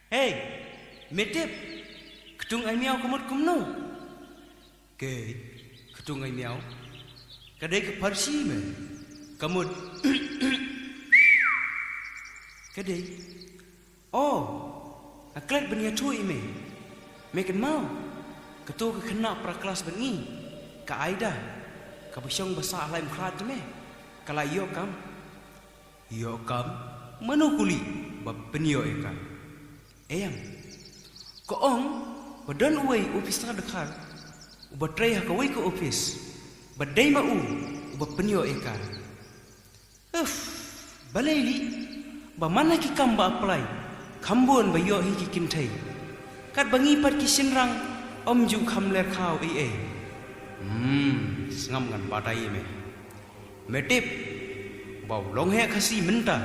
Hey, medip, ketung ai miao kamut kumno. Ke, ketung ai miao. Kadai ke parsi me. Kamut. Kadai. Oh, aklat benia tui me. Mekan mau. Ketua ke kena pra kelas bengi. Ka Aida. Ka besyong besar lain krat me. Kala iyo kam. Iyo kam. Manukuli bappenio eka. Eyang. Koong badan uai ofis tengah dekat. Ubatray hakawai ke ofis. Badai mau bappenio eka. Balai bamana ki kam ba apply. Kambon ba yo hi ki kintai. Kat bangi pat ki sinrang om ju kham ler khaw ai. Sngam ngan badai me. Metip bau long he khasi menta.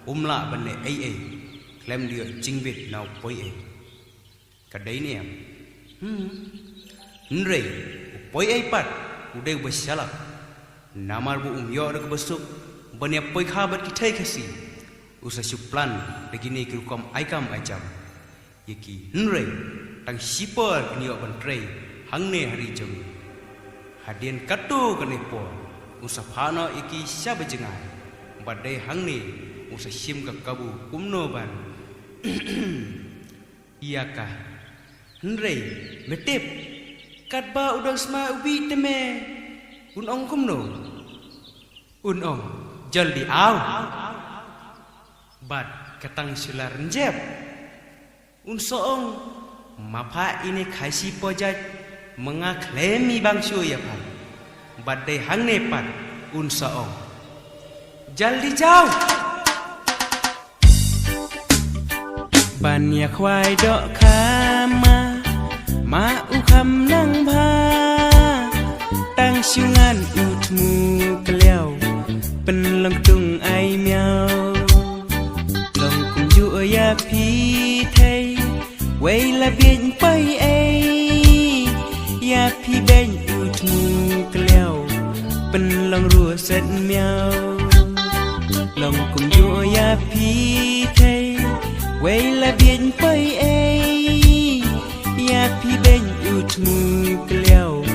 Umla bane ai. Klem dia jingbit nau poi ai. Kadai ni am. Nrei poi ai pat udai besalak. Namar bu yo dak besuk bane poi khabat ki thai khasi. Usa suplan begini kirukam aikam ajam. Yeki nrei tang sipor kniok bantrei hangne hari jam. Hadien katu kane po. Usa phana iki sabajengai. Badai hangne usa sim ka kabu kumno ban. Iyakah nrei metip katba udang sma ubi teme unong kumno. Unong jaldi aw. Bad katang sular njep. Unsoong mapa ini kaisi pojat mengaklemi bangsu ya pan. Badai hangne pan unsoong. Jaldi jauh. Ban ya kwai dok kama ma ukam nang ba tang syungan utmu keliau penlong tung ai miao long kum ju ya pi thai wei la bien pai ai ya pi ben utmu keliau penlong ru set miao long kum ju ya pi thai wei la bien pai ai ya pi ben utmu keliau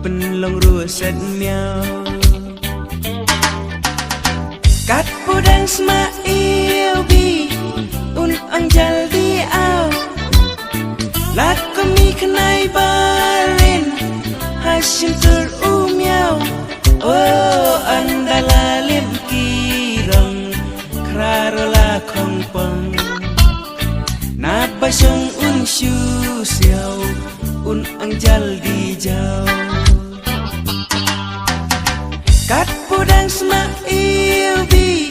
penlong ru set miao kat pudang sma ilbi un anjal di au lak kami kenai barin hasil ter miao oh andala lim kirong krarola kongpong na basong un shu siao un anjal di jau kat pudang sma ilbi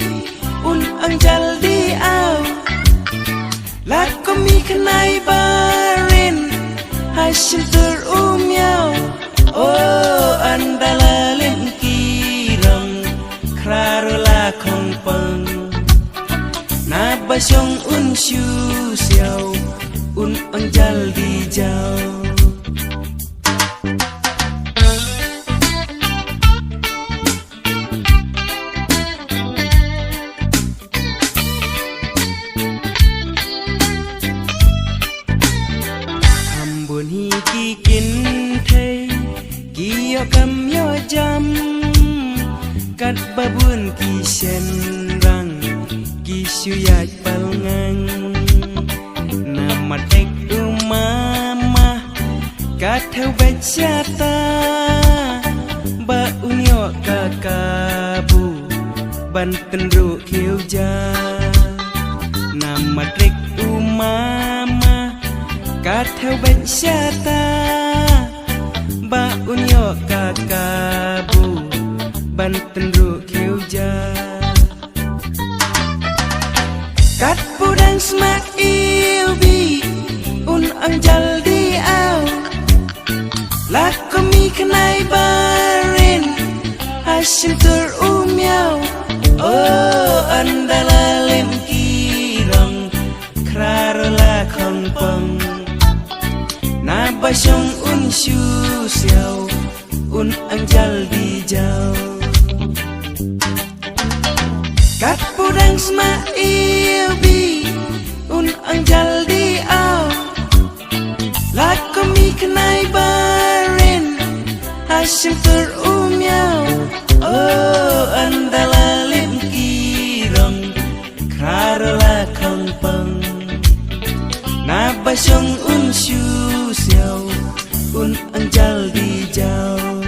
un anjal di au lak kami kenai barin hasil ter miao oh andala lim kirong krarola kongpong na basong un shu siao un anjal di jau ambon hi ki kin thei ki yo kam yo jam kat babun ki sen rang ki suyat palngang nama tek umama kathau bachata ba unyo kakabu banten ru khiu ja nama tek umama kathau bachata ba unyo kakabu banten ru khiu ja kat pudang sma ilbi un anjal di au lak kami kenai barin hasil ter miao oh andala lim kirong krarola kongpong na basong un shu siao un anjal di jau kat pudang sma ilbi un angjal di au Lako mi kenai barin Hashim terumyau Oh andala lim kirong Karola kong peng Na basyong un shu xiao Un angjal di jau